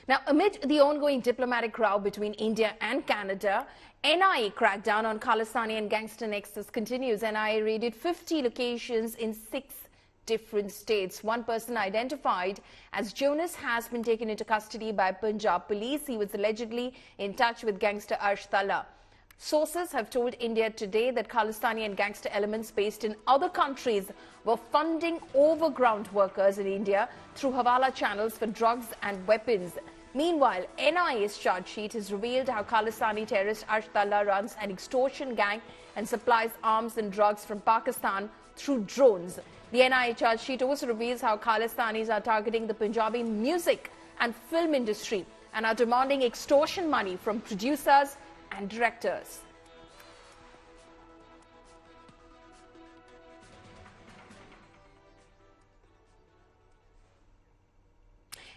Now, amid the ongoing diplomatic row between India and Canada, NIA crackdown on Khalistani and gangster nexus continues. NIA raided 50 locations in 6 different states. One person identified as Jonas has been taken into custody by Punjab police. He was allegedly in touch with gangster Arshtala. Sources have told India today that Khalistani and gangster elements based in other countries were funding overground workers in India through Hawala channels for drugs and weapons. Meanwhile, NIA's charge sheet has revealed how Khalistani terrorist Arshtala runs an extortion gang and supplies arms and drugs from Pakistan through drones. The NIA charge sheet also reveals how Khalistanis are targeting the Punjabi music and film industry and are demanding extortion money from producers and directors.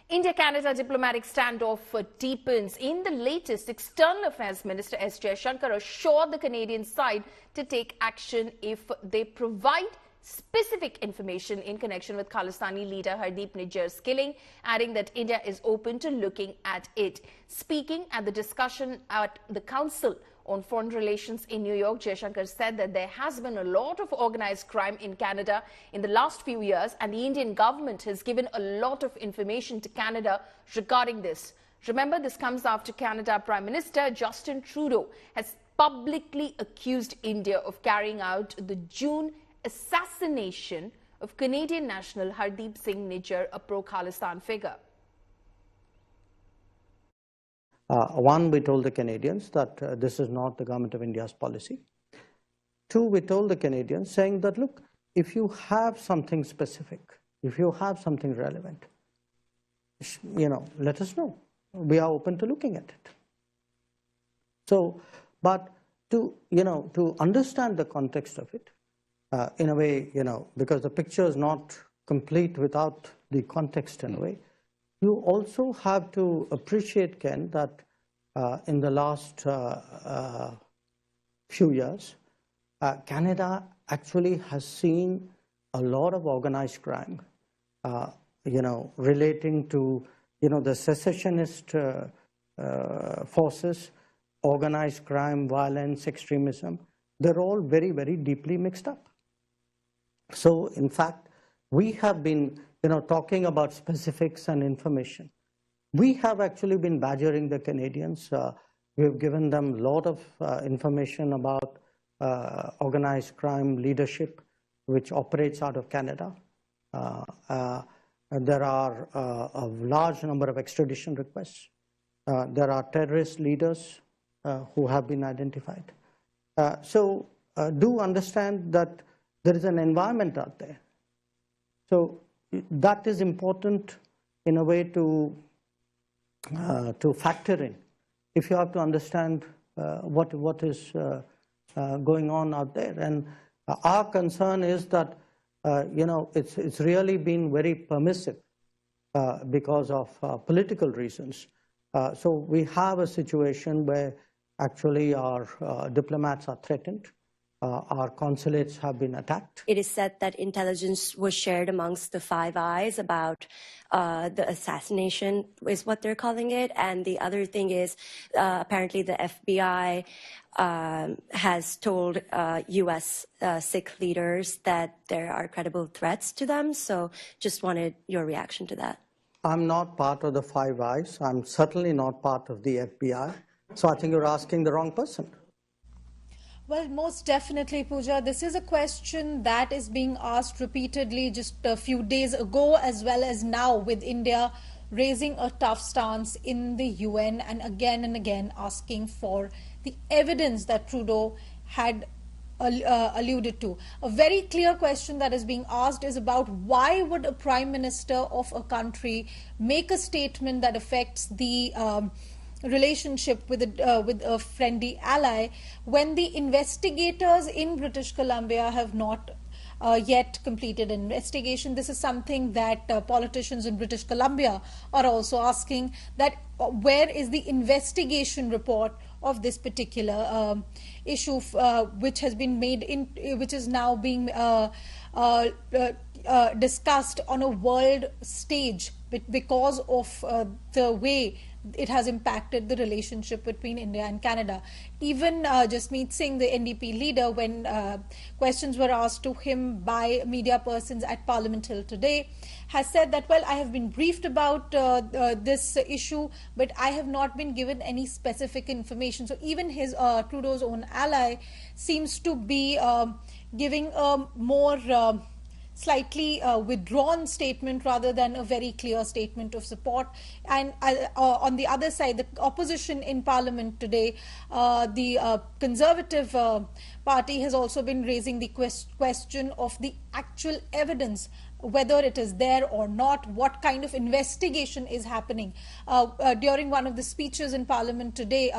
India-Canada diplomatic standoff deepens. In the latest, External Affairs Minister S. Jaishankar assured the Canadian side to take action if they provide specific information in connection with Khalistani leader Hardeep Nijjar's killing, adding that India is open to looking at it. Speaking at the discussion at the Council on Foreign Relations in New York, Jaishankar said that there has been a lot of organized crime in Canada in the last few years, and the Indian government has given a lot of information to Canada regarding this. Remember, this comes after Canada Prime Minister Justin Trudeau has publicly accused India of carrying out the June assassination of Canadian national Hardeep Singh Nijjar, a pro-Khalistan figure. One, we told the Canadians that this is not the government of India's policy. Two, we told the Canadians saying that, look, if you have something specific, if you have something relevant, let us know. We are open to looking at it. So, but to understand the context of it, in a way, because the picture is not complete without the context in a way, you also have to appreciate, Ken, that in the last few years, Canada actually has seen a lot of organized crime, relating to, the secessionist forces, organized crime, violence, extremism. They're all very, very deeply mixed up. So, in fact, we have been, talking about specifics and information. We have actually been badgering the Canadians. We have given them a lot of information about organized crime leadership, which operates out of Canada. There are a large number of extradition requests. There are terrorist leaders who have been identified. So do understand that there is an environment out there. So that is important in a way to factor in. If you have to understand what is going on out there, and our concern is that it's really been very permissive because of political reasons. So we have a situation where actually our diplomats are threatened. Our consulates have been attacked. It is said that intelligence was shared amongst the Five Eyes about the assassination, is what they're calling it. And the other thing is apparently the FBI has told U.S. Sikh leaders that there are credible threats to them. So just wanted your reaction to that. I'm not part of the Five Eyes. I'm certainly not part of the FBI. So I think you're asking the wrong person. Well, most definitely, Pooja. This is a question that is being asked repeatedly just a few days ago as well as now, with India raising a tough stance in the UN and again asking for the evidence that Trudeau had alluded to. A very clear question that is being asked is about why would a prime minister of a country make a statement that affects the relationship with a friendly ally when the investigators in British Columbia have not yet completed an investigation. This is something that politicians in British Columbia are also asking, that where is the investigation report of this particular issue, which has been made in, which is now being discussed on a world stage because of the way it has impacted the relationship between India and Canada. Even Jasmeet Singh, the NDP leader, when questions were asked to him by media persons at Parliament Hill today, has said that, well, I have been briefed about this issue, but I have not been given any specific information. So even his Trudeau's own ally seems to be giving a more slightly withdrawn statement rather than a very clear statement of support. And on the other side, the opposition in Parliament today, the Conservative Party has also been raising the question of the actual evidence, whether it is there or not, what kind of investigation is happening. During one of the speeches in Parliament today,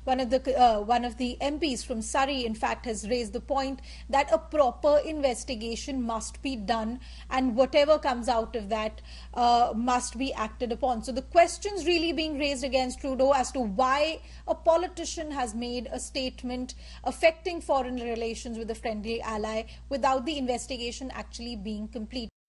one of the MPs from Surrey, in fact, has raised the point that a proper investigation must be done, and whatever comes out of that must be acted upon. So the questions really being raised against Trudeau as to why a politician has made a statement affecting foreign relations with a friendly ally without the investigation actually being complete.